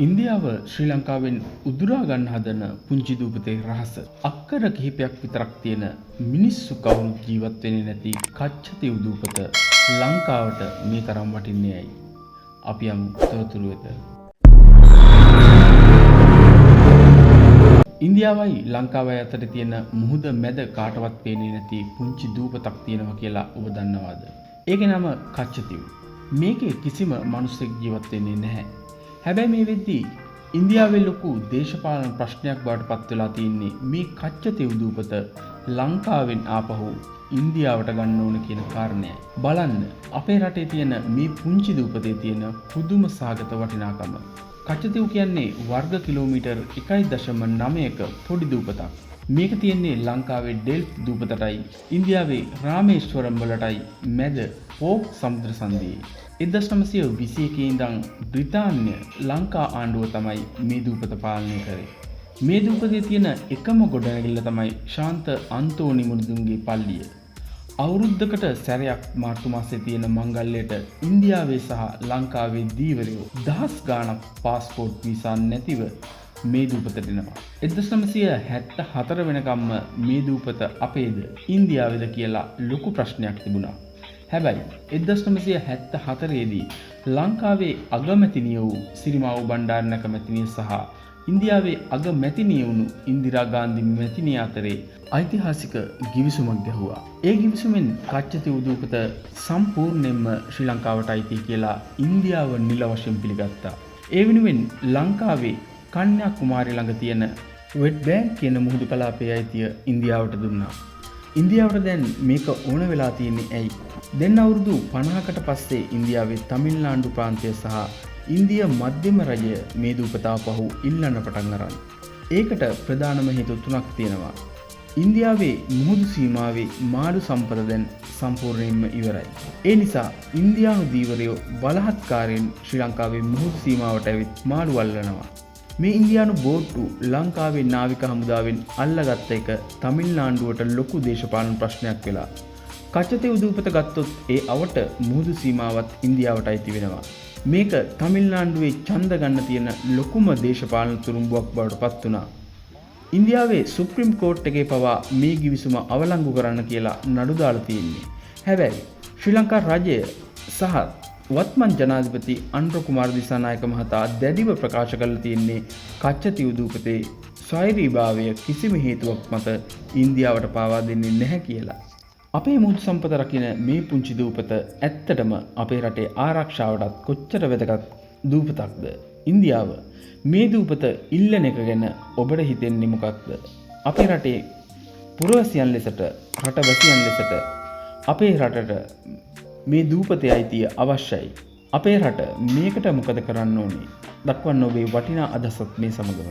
ඉන්දියාව ශ්‍රී ලංකාවෙන් උදුරා ගන්න හදන පුංචි දූපතේ රහස අක්කර කිහිපයක් විතරක් තියෙන මිනිස්සු කවුරුත් ජීවත් වෙන්නේ නැති කච්චතිව් දූපත ලංකාවට මේ තරම් වටින්නේ ඇයි? අපි යමු තොරතුරු වෙත. ඉන්දියාවයි ලංකාවයි අතර තියෙන මුහුද මැද කාටවත් පේන්නේ නැති පුංචි දූපතක් තියෙනවා කියලා ඔබ දන්නවද? ඒකේ නම කච්චතිව්. මේකේ කිසිම මිනිසෙක් ජීවත් වෙන්නේ නැහැ. හැබැයි මේ වෙද්දී ඉන්දියාවේ ලොකු දේශපාලන ප්‍රශ්නයක් බවට පත් වෙලා තියෙන්නේ මේ කච්චතිව් දූපත ලංකාවෙන් ආපහු ඉන්දියාවට ගන්න ඕන කියන කාරණයයි. බලන්න අපේ රටේ තියෙන මේ පුංචි දූපතේ තියෙන පුදුම සාගත වටිනාකම. කච්චතිව් කියන්නේ වර්ග කිලෝමීටර් 1.9ක පොඩි දූපතක්. මේක තියෙන්නේ ලංකාවේ ඩෙල්ෆ් දූපතටයි ඉන්දියාවේ රාමේශ්වරම් වලටයි මැද පෝක් සමුද්‍ර සංධියේ. 1921 ඉඳන් බ්‍රිතාන්‍ය ලංකා ආණ්ඩුව තමයි මේ දූපත පාලනය කරේ. මේ දූපතේ තියෙන එකම ගොඩනැගිල්ල තමයි ශාන්ත අන්තෝනි මුනිදුන්ගේ පල්ලිය. අවුරුද්දකට සැරයක් මාර්තු මාසයේ තියෙන මංගල්‍යයට ඉන්දියාවේ සහ ලංකාවේ දීවරයෝ දහස් ගාණක් පාස්පෝර්ට් වීසා නැතිව මේ දූපතට එනවා. 1974 වෙනකම්ම මේ දූපත අපේද ඉන්දියාවේද කියලා ලොකු ප්‍රශ්නයක් තිබුණා. හැබැයි 1974 දී ලංකාවේ අගමැතිනිය වූ සිරිමාවෝ බණ්ඩාරනායක මැතිනිය සහ ඉන්දියාවේ අගමැතිනිය වුණු ඉන්දිරා ගාන්ධි මැතිනිය අතරේ ඓතිහාසික ගිවිසුමක් ගැහුවා. ඒ ගිවිසුමෙන් කච්චතිව් දූපත සම්පූර්ණයෙන්ම ශ්‍රී ලංකාවට අයිති කියලා ඉන්දියාව නිල වශයෙන් පිළිගත්තා. ඒ වෙනුවෙන් ලංකාවේ කන්‍යා කුමාරිය ළඟ තියෙන වෙට් බෑන්ක් කියන මුහුදු කලාපයේ අයිතිය ඉන්දියාවට දුන්නා. ඉන්දියාවට දැන් මේක ඕන වෙලා තියෙන්නේ ඇයි? දැන් අවුරුදු 50කට පස්සේ ඉන්දියාවේ තමිල්නාඩු ප්‍රාන්තය සහ ඉන්දිය මධ්‍යම රජය මේ දූපත ආපහු ඉල්ලන්න පටන් අරන්. ඒකට ප්‍රධානම හේතු තුනක් තියෙනවා. ඉන්දියාවේ මුහුදු සීමාවේ මාළු සම්පත දැන් සම්පූර්ණයෙන්ම ඉවරයි. ඒ නිසා ඉන්දියානු දීවරයෝ බලහත්කාරයෙන් ශ්‍රී ලංකාවේ මුහුදු සීමාවට ඇවිත් මාළු අල්ලනවා. මේ ඉන්දියානු බෝට්ටු ලංකාවේ නාවික හමුදාවෙන් අල්ලගත්ත එක තමිල්නාඩුවට ලොකු දේශපාලන ප්‍රශ්නයක් වෙලා. කච්චතිව් දූපත ගත්තොත් ඒ අවට මුහුදු සීමාවත් ඉන්දියාවට අයිති වෙනවා. මේක තමිල්නාඩුවේ ඡන්ද ගන්න තියෙන ලොකුම දේශපාලන තුරුම්බුවක් බවට පත් වුණා. ඉන්දියාවේ සුප්‍රීම කෝට් එකේ පවා මේ ගිවිසුම අවලංගු කරන්න කියලා නඩු දාලා තියෙන්නේ. හැබැයි ශ්‍රී ලංකා රජය සහ වත්මන් ජනාධිපති අනුර කුමාර දිසානායක මහතා දැඩිව ප්‍රකාශ කරලා තියෙන්නේ කච්චතිව් දූපතේ ස්වෛරීභාවය කිසිම හේතුවක් මත ඉන්දියාවට පාවා දෙන්නේ නැහැ කියලා. අපේ මුහුදු සම්පත රකින්න මේ පුංචි දූපත ඇත්තටම අපේ රටේ ආරක්ෂාවටත් කොච්චර වැදගත් දූපතක්ද? ඉන්දියාව මේ දූපත ඉල්ලන එක ගැන ඔබට හිතෙන්නේ මොකක්ද? අපේ රටේ පුරවැසියන් ලෙසට රටවැසියන් ලෙසට අපේ රටට මේ දූපතේ අයිතිය අවශ්‍යයි. අපේ රට මේකට මොකද කරන්න ඕනේ? දක්වන්න ඔබේ වටිනා අදහසත් මේ සමගම